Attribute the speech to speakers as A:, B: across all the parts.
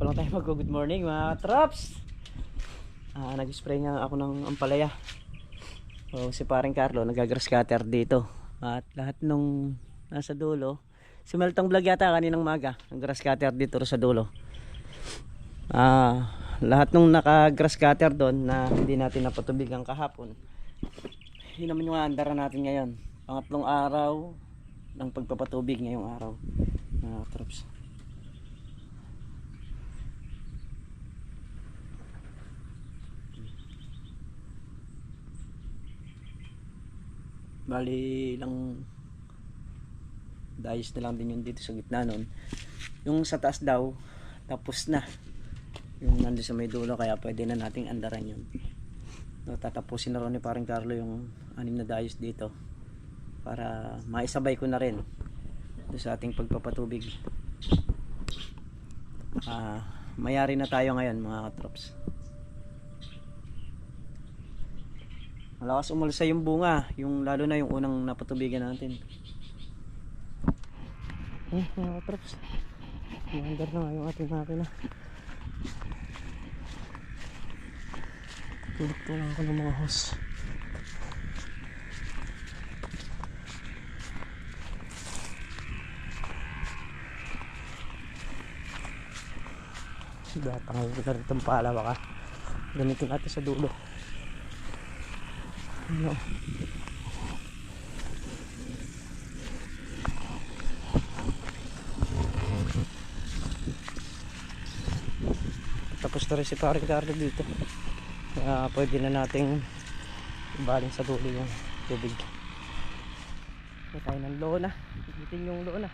A: naman tayo mag-good morning mga trops. Nag-spray nga ako ng ampalaya. So, si paring Carlo nag-grass cutter dito. At lahat nung nasa dulo, si Meltong Vlog yata kaninang maga, ang grass cutter dito sa dulo. Lahat nung naka-grass cutter doon na hindi natin napatubigan kahapon, yun naman yung andara natin ngayon. Pangatlong araw ng pagpapatubig ngayong araw mga trops. Bali lang dayos na lang din yun dito sa gitna nun. Yung sa taas daw tapos na yung nandun sa may dulo, kaya pwede na nating andaran yun. So, tatapusin na rin ni paring Carlo yung 6 na dayos dito para maisabay ko na rin doon sa ating pagpapatubig. Mayari na tayo ngayon mga katrops. Malakas umulsa yung bunga, yung lalo na yung unang napatubigan natin. Mga katrops, umandar na nga yung ating makina. Tulog ko lang ako ng mga hose. Datang ko na rin itong pala, baka gamitin natin sa dulo. Ano? Tapos na rin si paring Carlo dito. Kaya pwede na nating ibaling sa dulo yung tubig. Ito tayo ng lona. Ipitin yung lona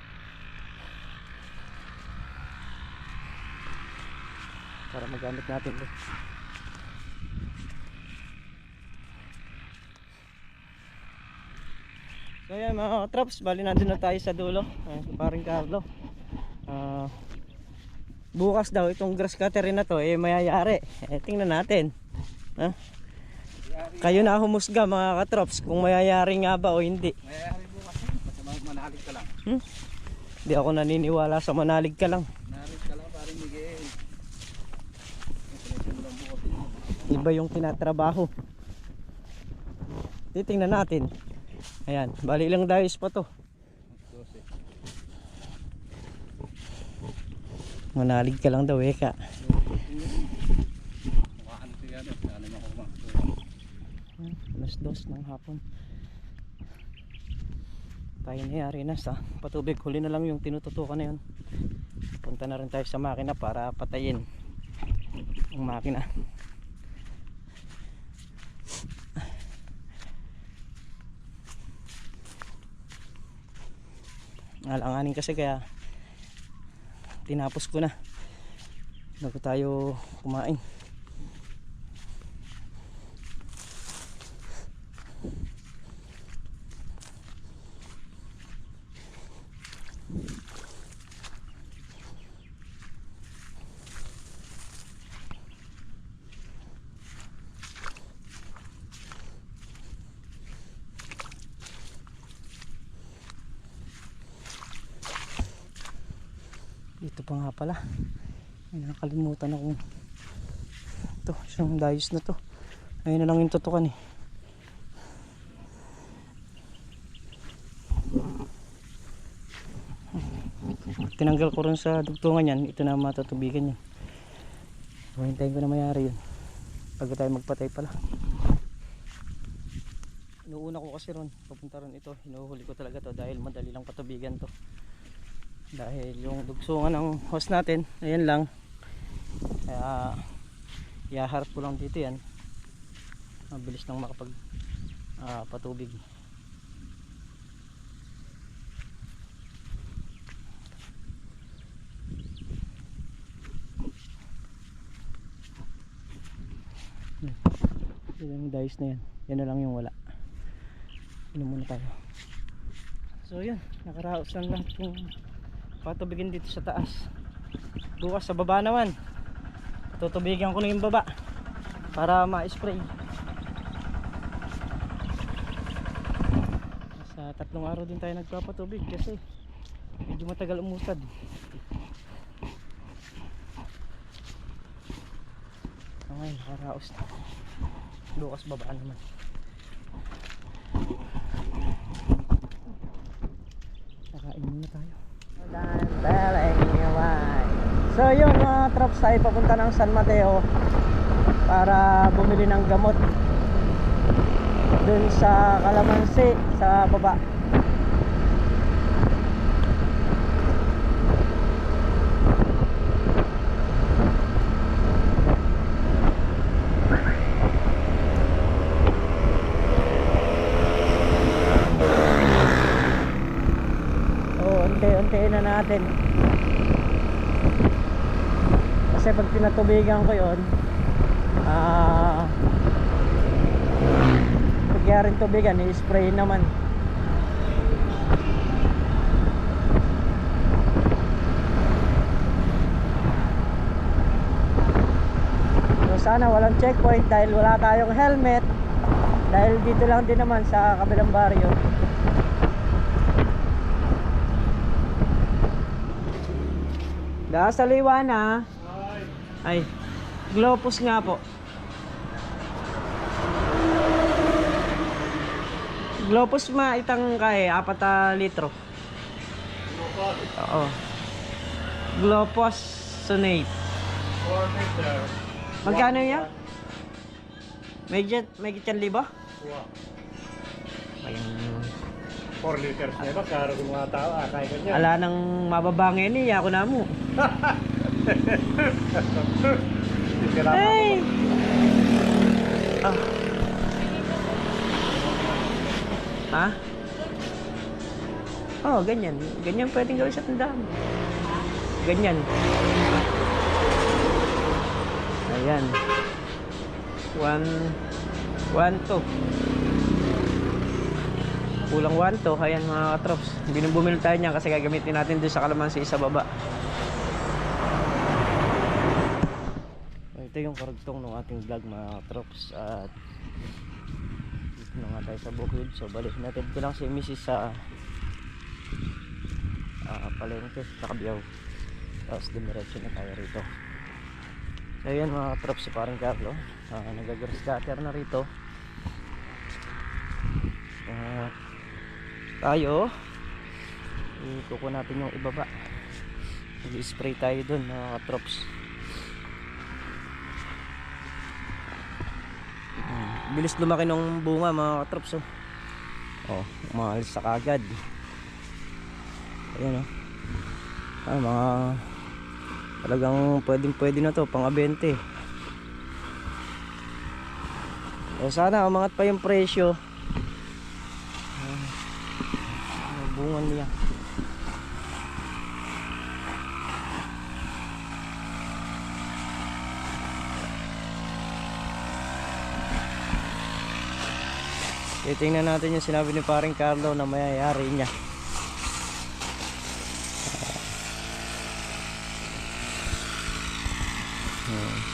A: para magamit natin ito. So yan mga traps, bali nandun na tayo sa dulo. Paring Carlo, bukas daw itong grass cutter na to mayayari. Tingnan natin. Kayo na humusga mga katrops kung mayayari nga ba o hindi.
B: Mayayari bukas basta manalig ka lang.
A: Hindi ako naniniwala sa manalig ka lang.
B: Manalig ka lang paring Miguel.
A: Iba yung tinatrabaho. Titingnan natin. Ayan, bali ilang dayos pa to. 12. Manalig ka lang daw ka. Alas 2 ng hapon. Tayo nayari na sa patubig. Huli na lang yung tinututukan na yun. Punta na rin tayo sa makina para patayin ang makina. Alanganin kasi kaya tinapos ko na bago tayo kumain. Ito pa nga pala, ay nakalimutan akong ito, isang dayos na to. Ayun na lang yung tutukan eh. Tinanggal ko rin sa dugtungan yan. Ito na matatubigan yan. So, hintayin ko na mayari yun bago tayo magpatay pala. Inuuna ko kasi ron, papunta ron ito. Hinuhuli ko talaga to dahil madali lang patubigan to. Dahil yung dugsungan ng hose natin ayan lang, kaya iaharap ko lang dito yan. Mabilis nang makapag patubig. Yung dice na yan, yan na lang yung wala. Inom muna tayo. So yun, nakaraos lang lahat yung patubigin dito sa taas. Bukas sa baba naman tutubigan ko na yung baba para ma-spray. Sa 3 araw din tayo nagpapatubig kasi medyo matagal umutad. ngayon nakaraos na. Bukas baba naman. Kakain muna tayo. So yun mga trops, tayo papunta ng San Mateo para bumili ng gamot dun sa Calamansi sa baba. Unti-untiin na natin kasi pag pinatubigan ko yun pagyaring tubigan i-spray naman. So sana walang checkpoint dahil wala tayong helmet, dahil dito lang din naman sa kabilang baryo. Sa liwana ay glopus nga po. Glopus itang kay 4 litro. Oo. Glopus sonate
B: 4 meter.
A: magkano yan? May kityan libo? Ayun.
B: 4 liters na ba? Karo ng mga tao, kaya ka niya.
A: Ala nang mababangin ako na mo. Hey! Ah. Ha? Oh, ganyan. Ganyan pwedeng gawin sa tindahan. Ganyan. Ayan. 1, 2. Kulang 1 to. Ayan mga katrops. Bumili tayo niyan kasi gagamitin natin doon sa Calamansi sa baba. Ito yung karugtong ng ating vlog mga katrops. At dito na nga tayo sa bukid. So balik natin ko lang si Mrs. sa palengke sa Kabiyaw. Tapos dumiretso na tayo rito. So ayan mga katrops, si parang Carlo nagagrass cutter na rito. Tayo ikuko natin yung ibaba, mag-spray tayo dun mga katrops. Bilis lumaki ng bunga mga katrops. Umaalis sa kagad. Ayan mga talagang pwede na to pang abente. Sana umangat pa yung presyo. Bungan niya. Titingnan natin yung sinabi ni paring Carlo na mayayari niya.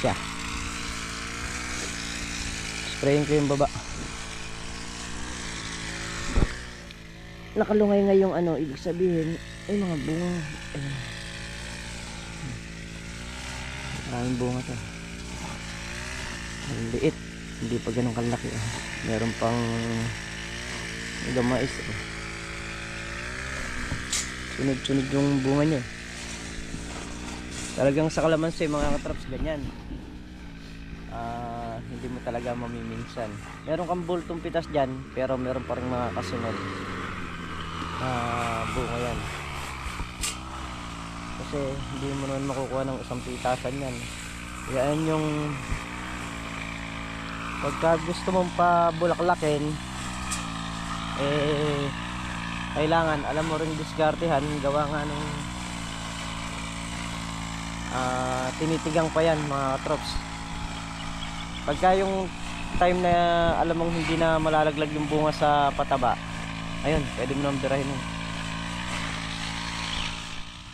A: Siya. Sprayin ko yung baba. Nakalungay nga yung ibig sabihin ay mga bunga. Maraming bunga to. Ang liit, hindi pa ganun kalaki. Meron pang gamais. Sunod-sunod yung bunga niya. Talagang sa Calamansi mga katraps ganyan. Hindi mo talaga mamiminsan. Meron kang bultong pitas dyan, pero meron pa rin mga kasunod bunga yan. Kasi hindi mo naman makukuha ng isang pitasan yan. Yan yung pagka gusto mong pabulaklakin, kailangan alam mo rin diskartehan. Gawa nga nung tinitigang pa yan mga trops. Pagka yung time na alam mong hindi na malalaglag yung bunga sa pataba, ayun, pwede mo nang birahin yun.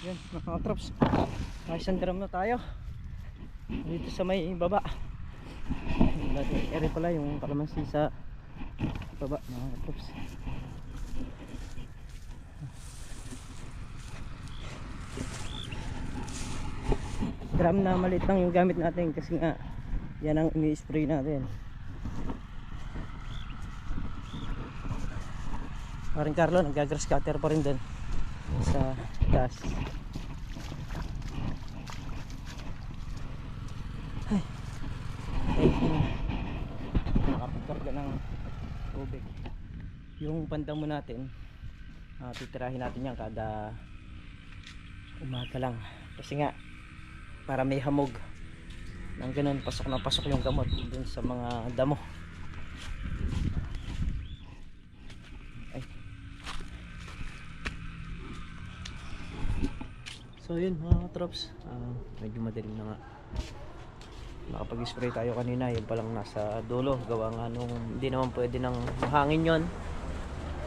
A: Yan mga trops, isang drum na tayo dito sa may baba. Ere pala yung Calamansi sa baba mga trops. Drum na maliit lang yung gamit natin kasi nga Yan ang ini-spray natin. Paring Carlo, nag-grass cutter pa rin dun sa taas. Ay, nakapagkarga ng tubig. Yung pandamo natin, titirahin natin yan kada umaga lang. Kasi nga, para may hamog. Nang ganun, pasok na pasok yung gamot dun sa mga damo. Ay. So yun mga trops, medyo madilim na nga. Nakapag-spray tayo kanina, yun palang nasa dulo. Gawa nga nung hindi naman pwede nang mahangin yon.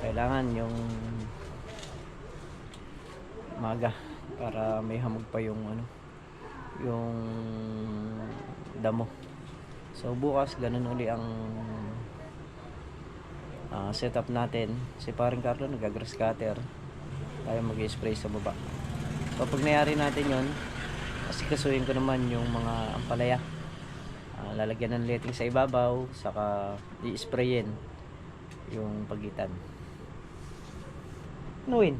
A: Kailangan yung maga para may hamog pa yung yung damo. So bukas ganun uli ang setup natin. Si paring Carlo nag-grass cutter, tayo mag-spray sa baba. So pag nangyari natin yon, kasi kasuhin ko naman yung mga ampalaya, lalagyan ng letting sa ibabaw, saka i-sprayin yung pagitan. Win,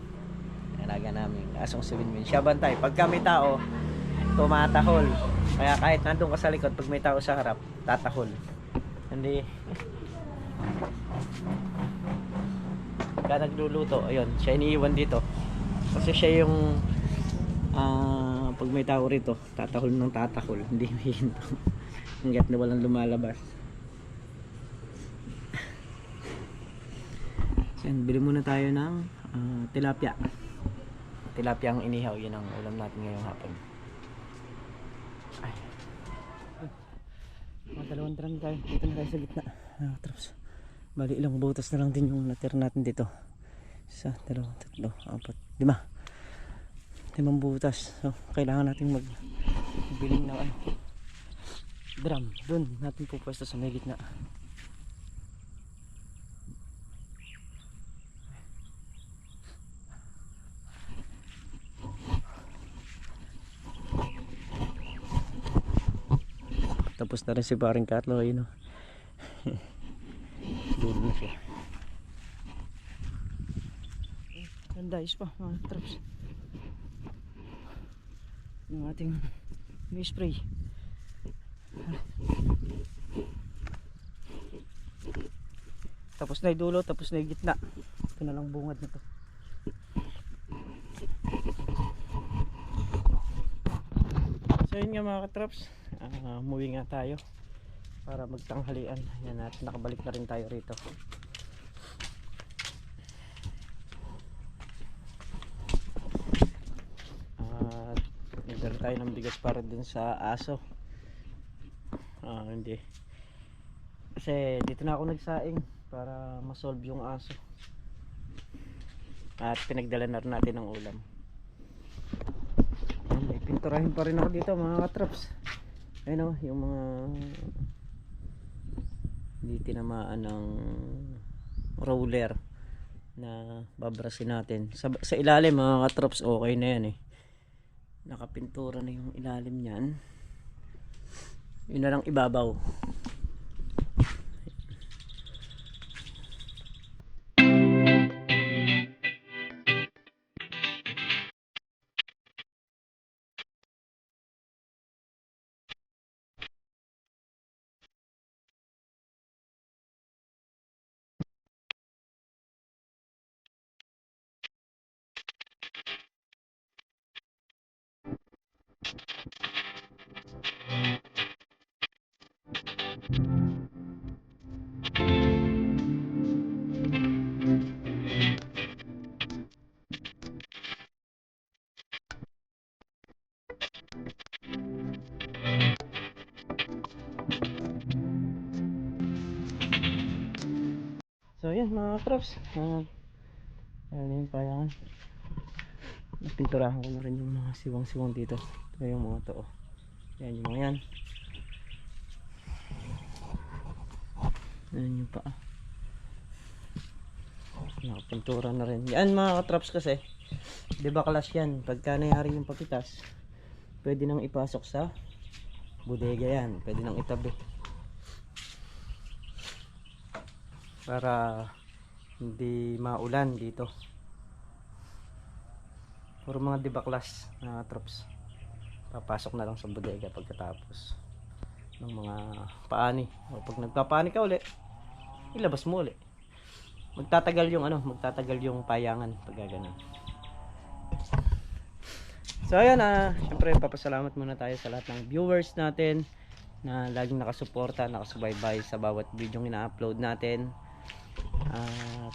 A: alaga namin asong si Winwin, siya bantay pagka may tao, tumatahol. Kaya kahit nandun ka sa likod, pag may tao sa harap, tatahol. Hindi. Pagka nagluluto, ayun, siya iniiwan dito. Kasi siya yung pag may tao rito, tatahol ng tatahol. Hindi may hinto. Hanggat na walang lumalabas. So, yan, bili muna tayo ng tilapia. Tilapia ang inihaw, yun ang ulam natin ngayong hapon. Ay. Mga dalawang drum tayo. Dito na tayo sa gitna. Bali ilang butas na lang din yung natira natin dito. Isa, dalawa, tatlo, apat, lima. Limang butas. So kailangan natin magbiling ng drum. Doon natin pupwesto sa may gitna. Tapos na rin si paring Carlo, yun o. Dulo na siya. Gandayos pa mga traps. Yung ating spray. Tapos na yung dulo, tapos na yung gitna. Ito na lang bungad na to. So yun nga mga katraps, umuwi nga tayo para magtanghalian. Yan, at nakabalik na rin tayo rito. Nagdala tayo ng bigas para dun sa aso. Hindi, kasi dito na ako nagsaing para masolve yung aso. At pinagdala na rin natin ng ulam. May pinturahin pa rin ako dito mga katraps. Ayun o, yung mga hindi tinamaan ng roller na babrasin natin. Sa ilalim mga katraps, okay na yan eh. Nakapintura na yung ilalim niyan. Yun na lang ibabaw. So yan mga katraps, ayun yung payangan. Napinturahan ko na rin yung mga siwang-siwang dito. Ito yung mga to. Yan yung mga yan. Yan yung paa. Nakapintura na rin. Yan mga katraps kasi, di ba class yan? Pagka nangyari yung papitas, pwede nang ipasok sa bodega yan, pwede nang itabi para hindi maulan dito. Puro mga dibaklas na trops, papasok na lang sa bodega pagkatapos ng mga paani. O pag nagpapaani ka uli, ilabas mo uli. Magtatagal yung payangan pag ganun. So ayan, syempre papasalamat muna tayo sa lahat ng viewers natin na laging nakasuporta, nakasubaybay sa bawat video ina-upload natin. At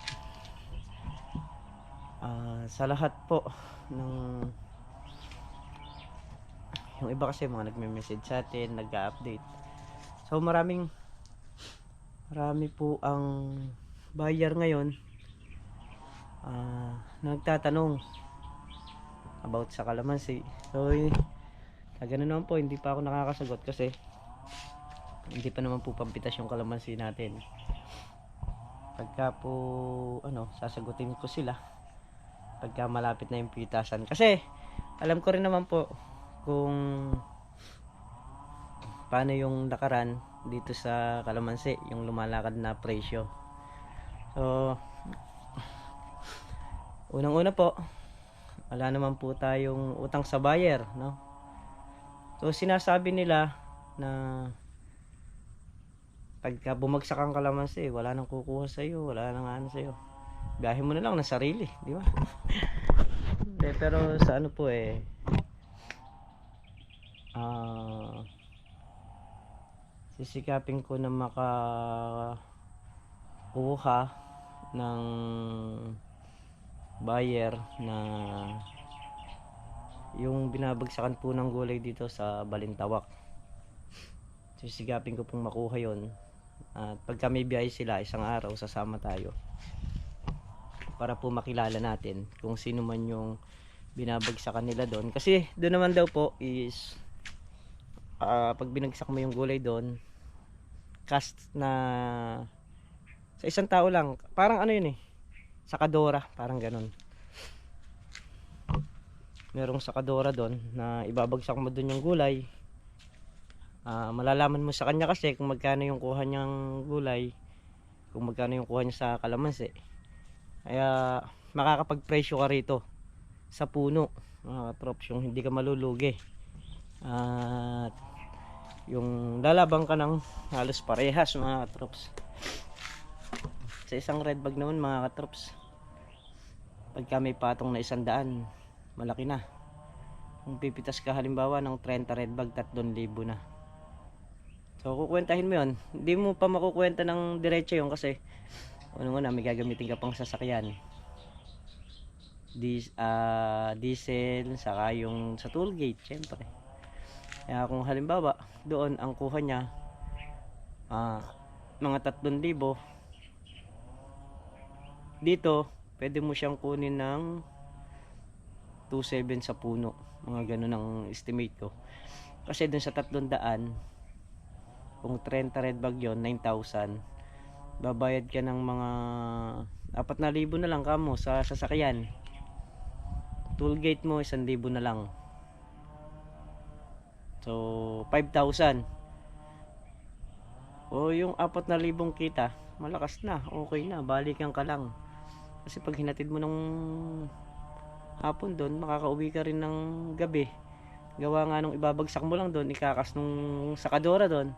A: sa lahat po ng yung iba kasi mga nagme-message sa atin, nag-update. So marami po ang buyer ngayon nagtatanong about sa kalamansi. So ganun naman po, hindi pa ako nakakasagot kasi hindi pa naman po pampitas yung kalamansi natin. Pagka po sasagutin ko sila pagka malapit na yung pitasan, kasi alam ko rin naman po kung paano yung lakaran dito sa kalamansi, yung lumalakad na presyo. So unang-una po, wala naman po tayong utang sa buyer, no? So sinasabi nila na pagka bumagsak ang kalamansi, wala nang kukuha sa iyo, wala nang ano sa iyo. Biyahe mo na lang na sarili, di ba? Pero sa ano po sisikapin ko na makakuha ng buyer na yung binabagsakan po ng gulay dito sa Balintawak. Sisigapin ko pong makuha yon, at pagka may biyahe sila isang araw, sasama tayo para po makilala natin kung sino man yung binabagsakan nila doon. Kasi doon naman daw po is pag binagsak mo yung gulay doon, cast na sa isang tao lang, parang ano yun sakadora, parang ganun. Merong sakadora doon na ibabagsak mo doon yung gulay. Malalaman mo sa kanya kasi kung magkano yung kuha niyang gulay, kung magkano yung kuha niya sa kalamansi. Kaya makakapagpresyo ka rito sa puno, mga trops, yung hindi ka malulugi. At yung lalabang ka ng halos parehas, mga trops. Sa isang red bag naman, mga katrops, pagka may patong na 100, malaki na. Kung pipitas ka halimbawa ng 30 red bag, 3,000 na. So kukwentahin mo yun, hindi mo pa makukwenta ng diretso yun kasi una may gagamitin ka pang sasakyan, diesel, saka yung sa toll gate, syempre. Kaya kung halimbawa doon ang kuha niya mga 3,000, dito pwede mo siyang kunin ng 2,700 sa puno, mga ganun ang estimate ko. Kasi dun sa 300, kung 30 red bag yon, 9,000, babayad ka ng mga 4,000 na lang kamo sa sasakyan. Toll gate mo 1,000 na lang, so 5,000. O yung 4,000 kita, malakas na, okay na, balikan ka lang. Kasi pag hinatid mo ng hapon doon, makakauwi ka rin ng gabi. Gawa nga nung ibabagsak mo lang doon, ikakas nung sakadora doon.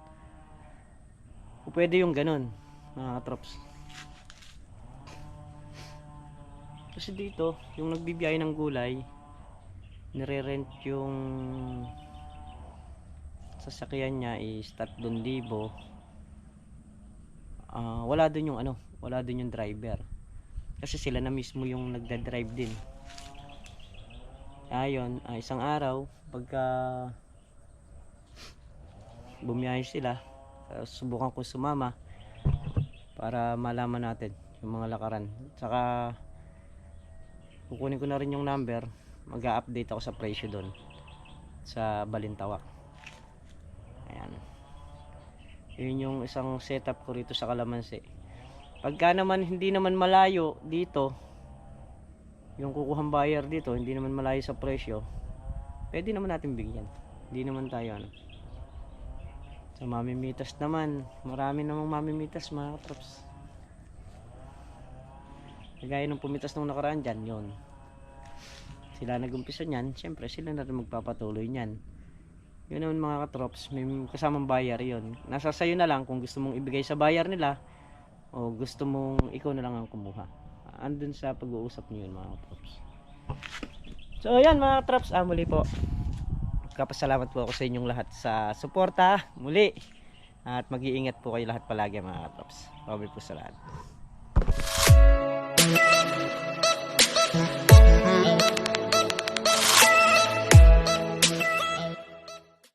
A: O pwede yung ganun, mga trops. Kasi dito, yung nagbibiyahe ng gulay, nire-rent yung sasakyan niya is 3,000. Wala dun yung wala dun yung driver. Kasi sila na mismo yung nagda-drive din. Ayun, isang araw pagka bumiyahe sila, subukan ko sumama para malaman natin yung mga lakaran. Saka kukunin ko na rin yung number, mag-a-update ako sa presyo doon sa Balintawak. Ayan, yun yung isang setup ko rito sa kalamansi. Pagka naman hindi naman malayo dito, yung kukuhang buyer dito, hindi naman malayo sa presyo, pwede naman natin bigyan. Hindi naman tayo Sa mamimitas naman, marami namang mamimitas mga katrops. Kagaya nung pumitas nung nakaraan dyan, yun. Sila nag-umpisa niyan, syempre sila na rin magpapatuloy niyan. Yun naman mga katrops, may kasamang bayar yun. Nasa sayo na lang kung gusto mong ibigay sa bayar nila o gusto mong ikaw na lang ang kumuha. Andun sa pag-uusap niyo yun mga katrops. So ayan mga katrops, muli po. Kapasalamat po ako sa inyong lahat sa suporta muli. At mag-iingat po kayo lahat palagi mga katrops. Bye po sa lahat.